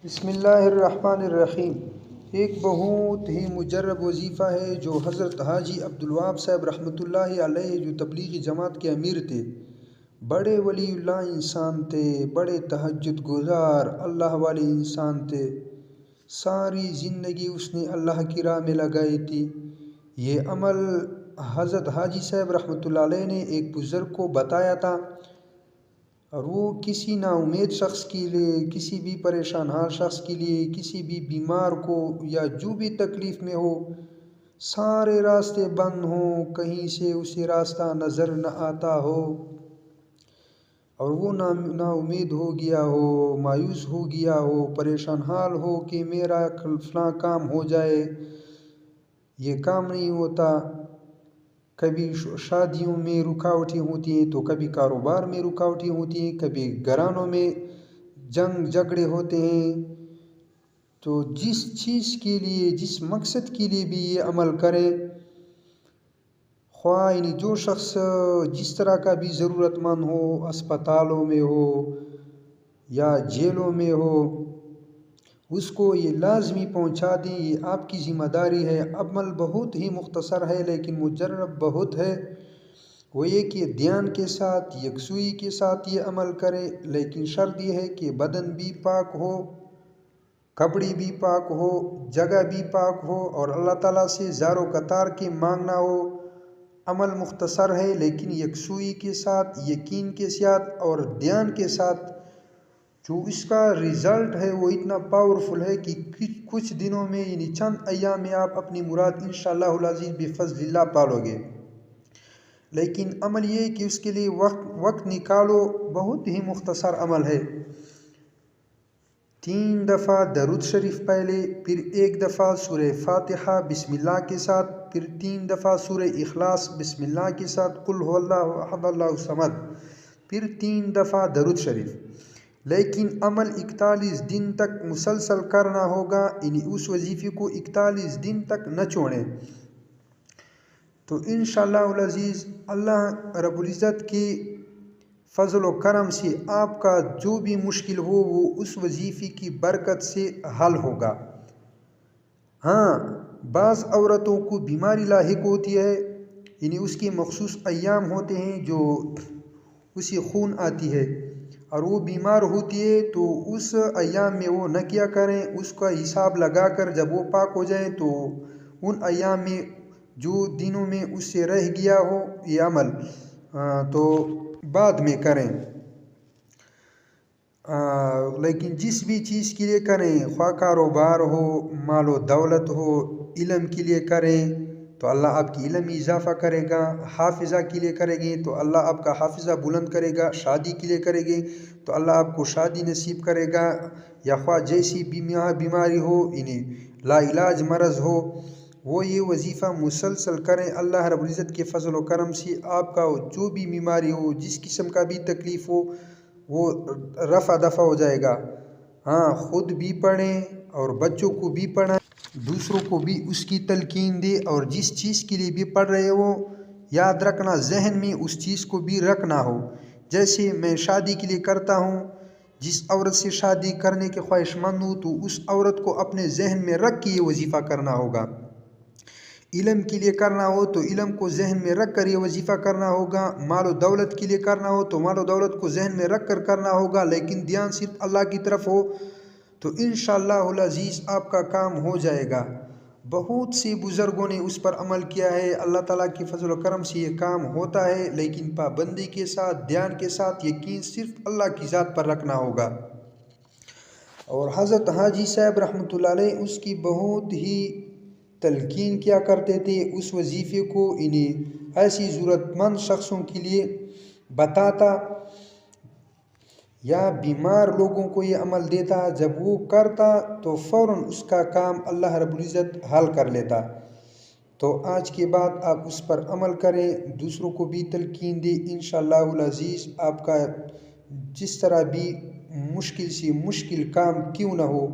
بسم اللہ الرحمن الرحیم۔ ایک بہت ہی مجرب وظیفہ ہے جو حضرت حاجی عبدالوہاب صاحب رحمۃ اللہ علیہ جو تبلیغی جماعت کے امیر تھے، بڑے ولی اللہ انسان تھے، بڑے تہجد گزار اللہ والے انسان تھے، ساری زندگی اس نے اللہ کی راہ میں لگائی تھی۔ یہ عمل حضرت حاجی صاحب رحمۃ اللہ علیہ نے ایک بزرگ کو بتایا تھا، اور وہ کسی نا امید شخص کے لیے، کسی بھی پریشان حال شخص کے لیے، کسی بھی بیمار کو یا جو بھی تکلیف میں ہو، سارے راستے بند ہوں، کہیں سے اسے راستہ نظر نہ آتا ہو اور وہ نا امید ہو گیا ہو، مایوس ہو گیا ہو، پریشان حال ہو کہ میرا فلاں کام ہو جائے، یہ کام نہیں ہوتا۔ کبھی شادیوں میں رکاوٹیں ہوتی ہیں، تو کبھی کاروبار میں رکاوٹیں ہوتی ہیں، کبھی گھرانوں میں جنگ جھگڑے ہوتے ہیں۔ تو جس چیز کے لیے، جس مقصد کے لیے بھی یہ عمل کرے، خواہ جو شخص جس طرح کا بھی ضرورت مند ہو، اسپتالوں میں ہو یا جیلوں میں ہو، اس کو یہ لازمی پہنچا دیں، یہ آپ کی ذمہ داری ہے۔ عمل بہت ہی مختصر ہے لیکن مجرب بہت ہے۔ وہ یہ کہ دھیان کے ساتھ، یکسوئی کے ساتھ یہ عمل کرے، لیکن شرط یہ ہے کہ بدن بھی پاک ہو، کپڑے بھی پاک ہو، جگہ بھی پاک ہو، اور اللہ تعالیٰ سے زار و قطار کے مانگنا ہو۔ عمل مختصر ہے لیکن یکسوئی کے ساتھ، یقین کے ساتھ اور دھیان کے ساتھ، جو اس کا رزلٹ ہے وہ اتنا پاورفل ہے کہ کچھ دنوں میں، یعنی چند ایام میں آپ اپنی مراد انشاءاللہ العزیز بفضل اللہ پالو گے۔ لیکن عمل یہ کہ اس کے لیے وقت نکالو، بہت ہی مختصر عمل ہے۔ 3 دفعہ درود شریف پہلے، پھر 1 دفعہ سورہ فاتحہ بسم اللہ کے ساتھ، پھر 3 دفعہ سورہ اخلاص بسم اللہ کے ساتھ، قل هو اللہ احد اللہ الصمد، پھر 3 دفعہ درود شریف۔ لیکن عمل 41 دن تک مسلسل کرنا ہوگا، یعنی اس وظیفے کو 41 دن تک نہ چھوڑیں۔ تو انشاءاللہ العزیز اللہ رب العزت کے فضل و کرم سے آپ کا جو بھی مشکل ہو وہ اس وظیفے کی برکت سے حل ہوگا۔ ہاں، بعض عورتوں کو بیماری لاحق ہوتی ہے، یعنی اس کے مخصوص ایام ہوتے ہیں جو اسے خون آتی ہے، اور وہ بیمار ہوتی ہے، تو اس ایام میں وہ نہ کیا کریں، اس کا حساب لگا کر جب وہ پاک ہو جائیں تو ان ایام میں جو دنوں میں اس سے رہ گیا ہو یہ عمل تو بعد میں کریں۔ لیکن جس بھی چیز کے لیے کریں، خواہ کاروبار ہو، مال و دولت ہو، علم کے لیے کریں تو اللہ آپ کی علم میں اضافہ کرے گا، حافظہ کے لیے کریں گے تو اللہ آپ کا حافظہ بلند کرے گا، شادی کے لیے کریں گے تو اللہ آپ کو شادی نصیب کرے گا، یا خواہ جیسی بیماری ہو، یعنی لا علاج مرض ہو، وہ یہ وظیفہ مسلسل کریں۔ اللہ رب العزت کے فضل و کرم سے آپ کا جو بھی بیماری ہو، جس قسم کا بھی تکلیف ہو، وہ رفع دفع ہو جائے گا۔ ہاں، خود بھی پڑھیں اور بچوں کو بھی پڑھائیں، دوسروں کو بھی اس کی تلقین دے، اور جس چیز کے لیے بھی پڑھ رہے ہو یاد رکھنا، ذہن میں اس چیز کو بھی رکھنا ہو۔ جیسے میں شادی کے لیے کرتا ہوں، جس عورت سے شادی کرنے کے خواہش مند ہوں تو اس عورت کو اپنے ذہن میں رکھ کے یہ وظیفہ کرنا ہوگا۔ علم کے لیے کرنا ہو تو علم کو ذہن میں رکھ کر یہ وظیفہ کرنا ہوگا، مال و دولت کے لیے کرنا ہو تو مال و دولت کو ذہن میں رکھ کر کرنا ہوگا، لیکن دھیان صرف اللہ کی طرف ہو تو انشاءاللہ العزیز آپ کا کام ہو جائے گا۔ بہت سے بزرگوں نے اس پر عمل کیا ہے، اللہ تعالیٰ کی فضل و کرم سے یہ کام ہوتا ہے، لیکن پابندی کے ساتھ، دھیان کے ساتھ، یقین صرف اللہ کی ذات پر رکھنا ہوگا۔ اور حضرت حاجی صاحب رحمۃ اللہ علیہ اس کی بہت ہی تلقین کیا کرتے تھے، اس وظیفے کو انہیں ایسی ضرورت مند شخصوں کے لیے بتاتا یا بیمار لوگوں کو یہ عمل دیتا، جب وہ کرتا تو فوراً اس کا کام اللہ رب العزت حل کر لیتا۔ تو آج کے بعد آپ اس پر عمل کریں، دوسروں کو بھی تلقین دیں، انشاءاللہ العزیز آپ کا جس طرح بھی مشکل سے مشکل کام کیوں نہ ہو